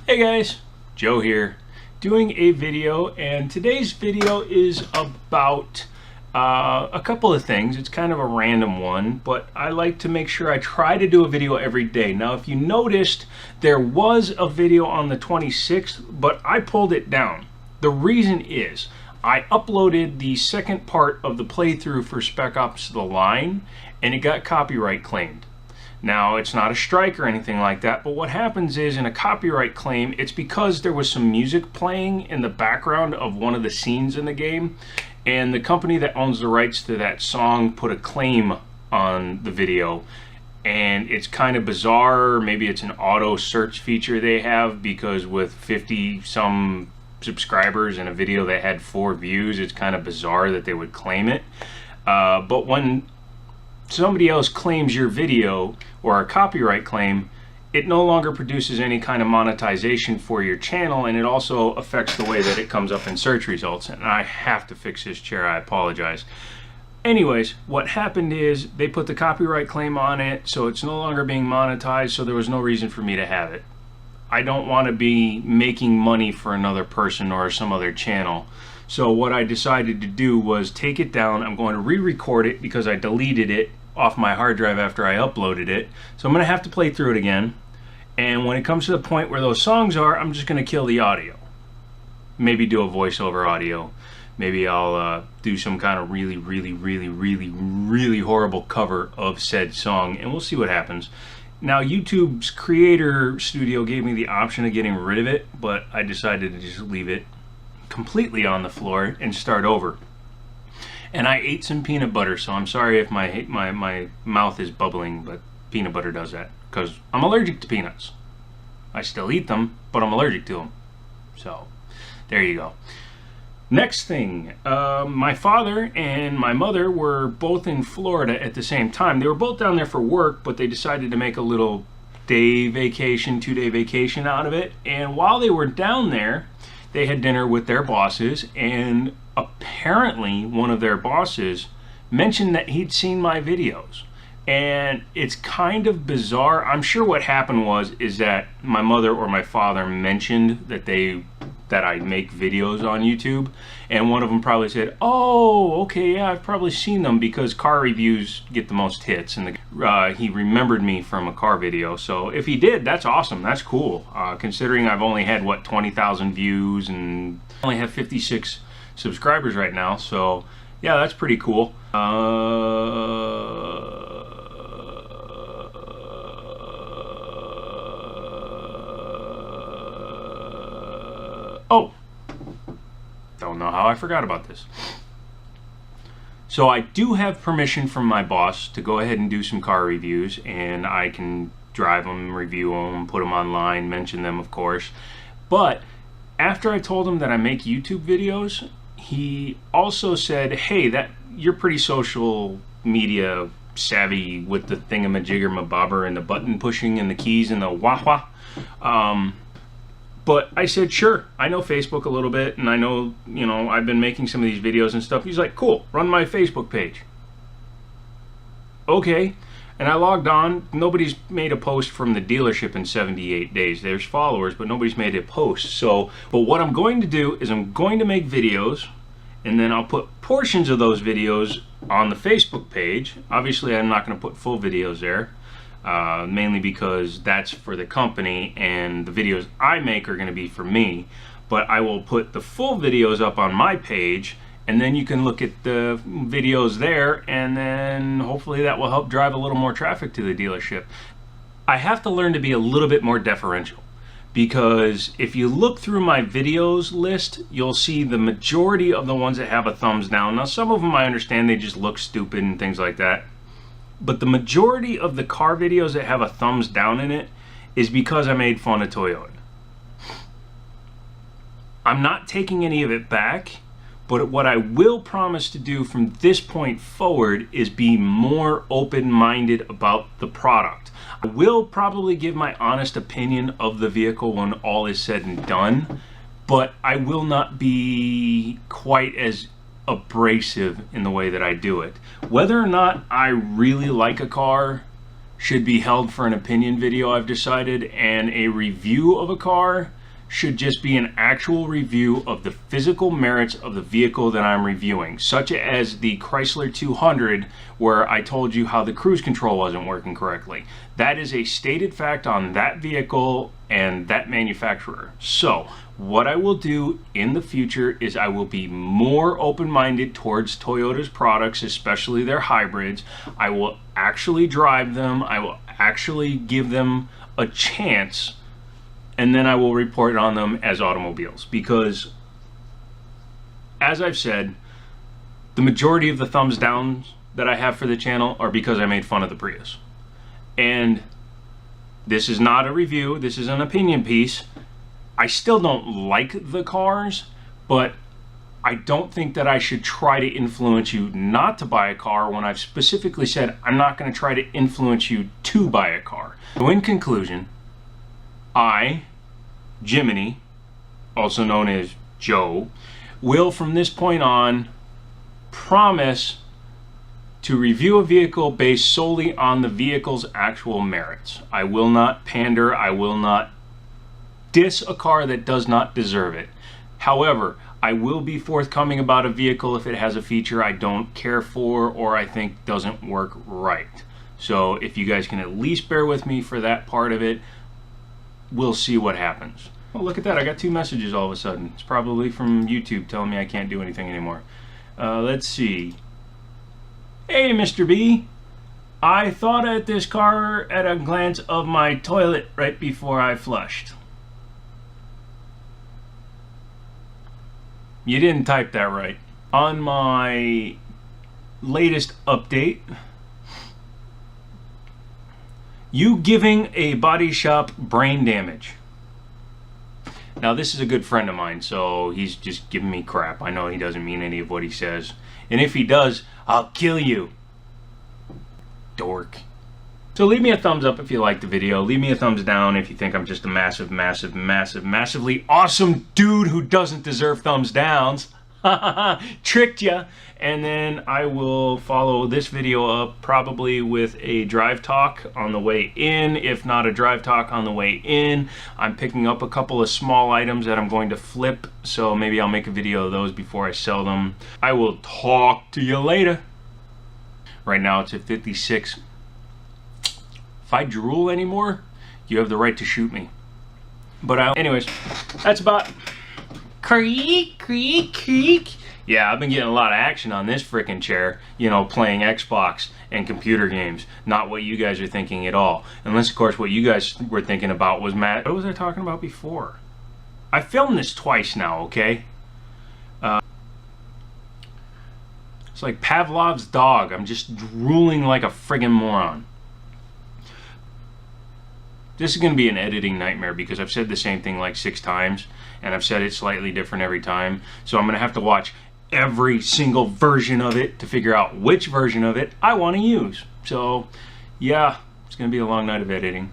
Hey guys, Joe here, doing a video, and today's video is about a couple of things. It's kind of a random one, but I like to make sure I try to do a video every day. Now, if you noticed, there was a video on the 26th, but I pulled it down. The reason is, I uploaded the second part of the playthrough for Spec Ops: The Line, and it got copyright claimed. Now, it's not a strike or anything like that, but what happens is in a copyright claim, it's because there was some music playing in the background of one of the scenes in the game, and the company that owns the rights to that song put a claim on the video. And it's kind of bizarre. Maybe it's an auto search feature they have, because with 50 some subscribers in a video that had 4 views, it's kind of bizarre that they would claim it. But when somebody else claims your video or a copyright claim, it no longer produces any kind of monetization for your channel, and it also affects the way that it comes up in search results. And I have to fix this chair, I apologize. Anyways, what happened is they put the copyright claim on it, so it's no longer being monetized, so there was no reason for me to have it. I don't want to be making money for another person or some other channel. So what I decided to do was take it down. I'm going to re-record it because I deleted it off my hard drive after I uploaded it. So I'm going to have to play through it again. And when it comes to the point where those songs are, I'm just going to kill the audio. Maybe do a voiceover audio. Maybe I'll do some kind of really horrible cover of said song, and we'll see what happens. Now, YouTube's Creator Studio gave me the option of getting rid of it, but I decided to just leave it completely on the floor and start over. And I ate some peanut butter, so I'm sorry if my mouth is bubbling, but peanut butter does that because I'm allergic to peanuts. I still eat them, but I'm allergic to them. So there you go. Next thing, my father and my mother were both in Florida at the same time. They were both down there for work, but they decided to make a little day vacation, 2-day vacation out of it. And while they were down there, they had dinner with their bosses, and apparently one of their bosses mentioned that he'd seen my videos. And it's kind of bizarre. I'm sure what happened is that my mother or my father mentioned that I make videos on YouTube, and one of them probably said, "Oh, okay, yeah, I've probably seen them because car reviews get the most hits," and he remembered me from a car video. So if he did, that's awesome. That's cool. Considering I've only had 20,000 views and only have 56 subscribers right now. So yeah, that's pretty cool. Oh, don't know how I forgot about this. So I do have permission from my boss to go ahead and do some car reviews, and I can drive them, review them, put them online, mention them, of course. But after I told him that I make YouTube videos, he also said, "Hey, you're pretty social media savvy with the thingamajigger-mabobber and the button pushing and the keys and the wah-wah." But I said, "Sure, I know Facebook a little bit, and I know, I've been making some of these videos and stuff." He's like, "Cool, run my Facebook page." Okay, and I logged on. Nobody's made a post from the dealership in 78 days. There's followers, but nobody's made a post. But what I'm going to do is I'm going to make videos, and then I'll put portions of those videos on the Facebook page. Obviously, I'm not going to put full videos there. Mainly because that's for the company, and the videos I make are going to be for me. But I will put the full videos up on my page, and then you can look at the videos there, and then hopefully that will help drive a little more traffic to the dealership. I have to learn to be a little bit more deferential, because if you look through my videos list, you'll see the majority of the ones that have a thumbs down. Now, some of them I understand they just look stupid and things like that. But the majority of the car videos that have a thumbs down in it is because I made fun of Toyota. I'm not taking any of it back, but what I will promise to do from this point forward is be more open-minded about the product. I will probably give my honest opinion of the vehicle when all is said and done, but I will not be quite as abrasive in the way that I do it. Whether or not I really like a car should be held for an opinion video, I've decided, and a review of a car should just be an actual review of the physical merits of the vehicle that I'm reviewing, such as the Chrysler 200, where I told you how the cruise control wasn't working correctly. That is a stated fact on that vehicle and that manufacturer. So what I will do in the future is I will be more open-minded towards Toyota's products, especially their hybrids. I will actually drive them. I will actually give them a chance, and then I will report on them as automobiles, because as I've said, the majority of the thumbs downs that I have for the channel are because I made fun of the Prius. And this is not a review, this is an opinion piece. I still don't like the cars, but I don't think that I should try to influence you not to buy a car when I've specifically said I'm not going to try to influence you to buy a car. So in conclusion, I, Jiminy, also known as Joe, will from this point on promise to review a vehicle based solely on the vehicle's actual merits. I will not pander, I will not diss a car that does not deserve it. However, I will be forthcoming about a vehicle if it has a feature I don't care for or I think doesn't work right. So if you guys can at least bear with me for that part of it, we'll see what happens. Oh, look at that, I got 2 messages all of a sudden. It's probably from YouTube telling me I can't do anything anymore. Let's see. Hey, Mr. B. I thought at this car at a glance of my toilet right before I flushed. You didn't type that right. On my latest update, you giving a body shop brain damage. Now this is a good friend of mine, so he's just giving me crap. I know he doesn't mean any of what he says. And if he does, I'll kill you. Dork. So leave me a thumbs up if you liked the video. Leave me a thumbs down if you think I'm just a massively awesome dude who doesn't deserve thumbs downs. Tricked ya. And then I will follow this video up probably with a drive talk on the way in. If not a drive talk on the way in, I'm picking up a couple of small items that I'm going to flip. So maybe I'll make a video of those before I sell them. I will talk to you later. Right now it's at 56. If I drool anymore, you have the right to shoot me. But anyways, that's about creak. Yeah, I've been getting a lot of action on this frickin' chair, you know, playing Xbox and computer games. Not what you guys are thinking at all. Unless, of course, what you guys were thinking about was Matt. What was I talking about before? I filmed this twice now, okay? It's like Pavlov's dog. I'm just drooling like a friggin' moron. This is going to be an editing nightmare because I've said the same thing like 6 times and I've said it slightly different every time. So I'm going to have to watch every single version of it to figure out which version of it I want to use. So yeah, it's going to be a long night of editing.